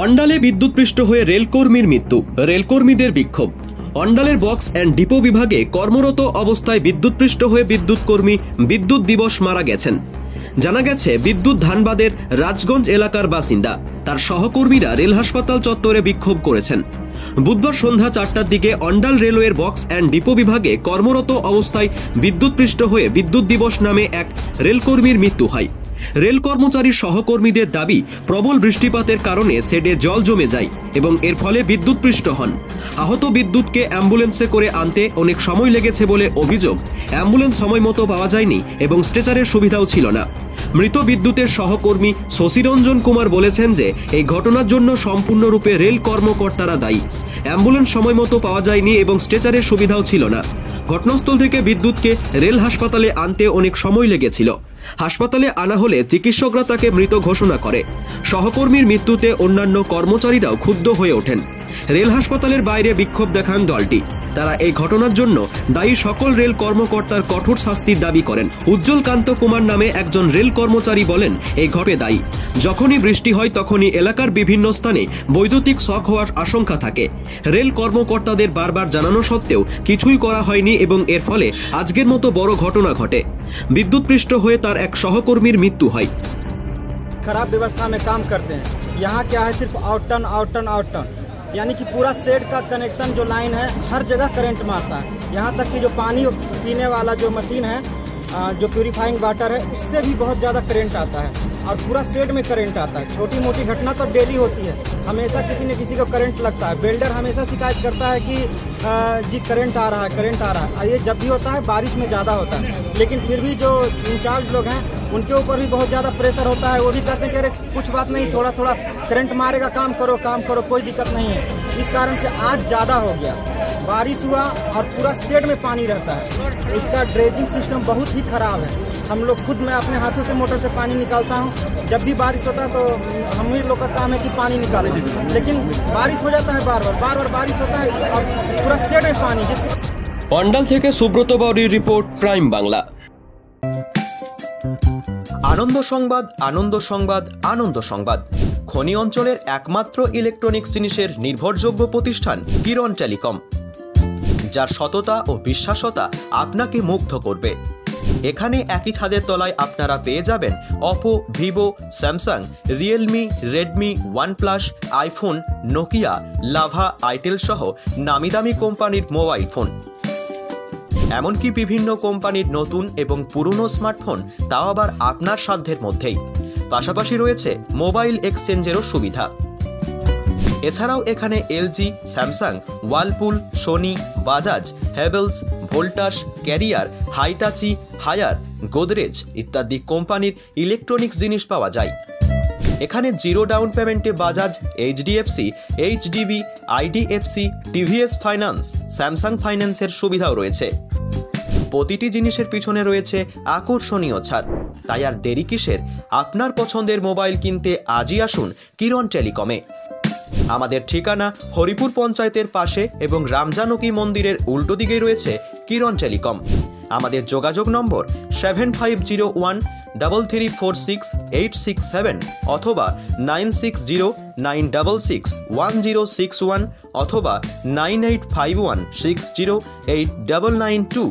অন্ডালে বিদ্যুৎপৃষ্ট হয়ে রেলকর্মীর মৃত্যু, রেলকর্মীদের বিক্ষোভ। অন্ডালের বক্স অ্যান্ড ডিপো বিভাগে কর্মরত অবস্থায় বিদ্যুৎপৃষ্ট হয়ে বিদ্যুৎকর্মী বিদ্যুৎ দিবস মারা গেছেন। জানা গেছে বিদ্যুৎ ধানবাদের রাজগঞ্জ এলাকার বাসিন্দা। তার সহকর্মীরা রেল হাসপাতাল চত্বরে বিক্ষোভ করেছেন। বুধবার সন্ধ্যা 4টার দিকে অন্ডাল রেলওয়ের বক্স অ্যান্ড ডিপো বিভাগে কর্মরত অবস্থায় বিদ্যুৎপৃষ্ট হয়ে বিদ্যুৎ দিবস নামে এক রেলকর্মীর মৃত্যু হয়। রেল কর্মচারীর সহকর্মীদের দাবি, প্রবল বৃষ্টিপাতের কারণে শেডে জল জমে যায় এবং এর ফলে বিদ্যুৎপৃষ্ট হন। আহত বিদ্যুৎকে অ্যাম্বুলেন্সে করে আনতে অনেক সময় লেগেছে বলে অভিযোগ। অ্যাম্বুলেন্স সময় মতো পাওয়া যায়নি এবং স্ট্রেচারের সুবিধাও ছিল না। মৃত বিদ্যুতের সহকর্মী শশীরঞ্জন কুমার বলেছেন যে এই ঘটনার জন্য সম্পূর্ণরূপে রেল কর্মকর্তারা দায়ী। অ্যাম্বুলেন্স সময় মতো পাওয়া যায়নি এবং স্ট্রেচারের সুবিধাও ছিল না। ঘটনাস্থল থেকে বিদ্যুৎকে রেল হাসপাতালে আনতে অনেক সময় লেগেছিল। হাসপাতালে আনা হলে চিকিৎসকরা তাকে মৃত ঘোষণা করে। সহকর্মীর মৃত্যুতে অন্যান্য কর্মচারীরাও ক্ষুব্ধ হয়ে ওঠেন। রেল হাসপাতালের বাইরে বিক্ষোভ দেখান দলটি। তারা এই ঘটনার জন্য দায়ী সকল রেল কর্মকর্তার কঠোর শাস্তির দাবি করেন। উজ্জ্বল কান্ত কুমার নামে একজন রেল কর্মচারী বলেন, এই ঘটে দায়ী। যখনই বৃষ্টি হয় তখনই এলাকার বিভিন্ন স্থানে বৈদ্যুতিক শক হওয়ার আশঙ্কা থাকে। রেল কর্মকর্তাদের বারবার জানানো সত্ত্বেও কিছুই করা হয়নি এবং এর ফলে আজকের মতো বড় ঘটনা ঘটে। বিদ্যুৎপৃষ্ট হয়ে তার এক সহকর্মীর মৃত্যু হয়। खराब व्यवस्था में काम करते हैं। यहाँ क्या है, सिर्फ आउटटर्न यानी कि पूरा शेड का कनेक्शन जो लाइन है हर जगह करंट मारता है। यहाँ तक कि जो पानी पीने वाला जो मशीन है, जो प्यूरिफाइंग वाटर है, उससे भी बहुत ज़्यादा करंट आता है और पूरा शेड में करंट आता है। छोटी मोटी घटना तो डेली होती है, हमेशा किसी न किसी को करंट लगता है। बिल्डर हमेशा शिकायत करता है कि जी करंट आ रहा है। और ये जब भी होता है बारिश में ज़्यादा होता है, लेकिन फिर भी जो इंचार्ज लोग हैं उनके ऊपर भी बहुत ज़्यादा प्रेशर होता है। वो भी कहते हैं कि अरे कुछ बात नहीं, थोड़ा करंट मारेगा, काम करो, कोई दिक्कत नहीं है। इस कारण से आज ज़्यादा हो गया। बारिश हुआ और पूरा शेड में पानी रहता है। इसका ड्रेजिंग सिस्टम बहुत ही ख़राब है। हम लोग खुद, मैं अपने हाथों से मोटर से पानी निकालता हूँ। जब भी बारिश होता है तो हम ही लोग का काम है कि पानी निकालें, लेकिन बारिश हो जाता है बार बार बारिश होता है और पूरा शेड में पानी। অন্ডাল থেকে সুব্রত বাউরির রিপোর্ট, প্রাইম বাংলা। আনন্দ সংবাদ, আনন্দ সংবাদ, আনন্দ সংবাদ। খনি অঞ্চলের একমাত্র ইলেকট্রনিক্স জিনিসের নির্ভরযোগ্য প্রতিষ্ঠান কিরণ টেলিকম, যার সততা ও বিশ্বাসতা আপনাকে মুগ্ধ করবে। এখানে একই ছাদের তলায় আপনারা পেয়ে যাবেন Oppo, Vivo, Samsung, Realme, Redmi, OnePlus, iPhone, Nokia, lava, itel সহ নামি দামি কোম্পানির মোবাইল ফোন। এমনকি বিভিন্ন কোম্পানির নতুন এবং পুরনো স্মার্টফোন, তাও আবার আপনার সাধ্যের মধ্যেই। পাশাপাশি রয়েছে মোবাইল এক্সচেঞ্জেরও সুবিধা। এছাড়াও এখানে LG, Samsung, Whirlpool, Sony, Bajaj, Havells, Voltas, Carrier, Hitachi, Haier, Godrej ইত্যাদি কোম্পানির ইলেকট্রনিক্স জিনিস পাওয়া যায়। এখানে জিরো ডাউন পেমেন্টে Bajaj, HDFC, HDB, IDFC, TVS finance, Samsung ফাইন্যান্সের সুবিধাও রয়েছে। প্রতিটি জিনিসের পিছনে রয়েছে আকর্ষণীয় ছাড়। তাই আর দেরি কিসের? আপনার পছন্দের মোবাইল কিনতে আজই আসুন কিরণ টেলিকমে। আমাদের ঠিকানা হরিপুর পঞ্চায়েতের পাশে এবং রামজানকী মন্দিরের উল্টো দিকেই রয়েছে কিরণ টেলিকম। আমাদের যোগাযোগ নম্বর 750133468667 অথবা 9609661061 অথবা 9851608992।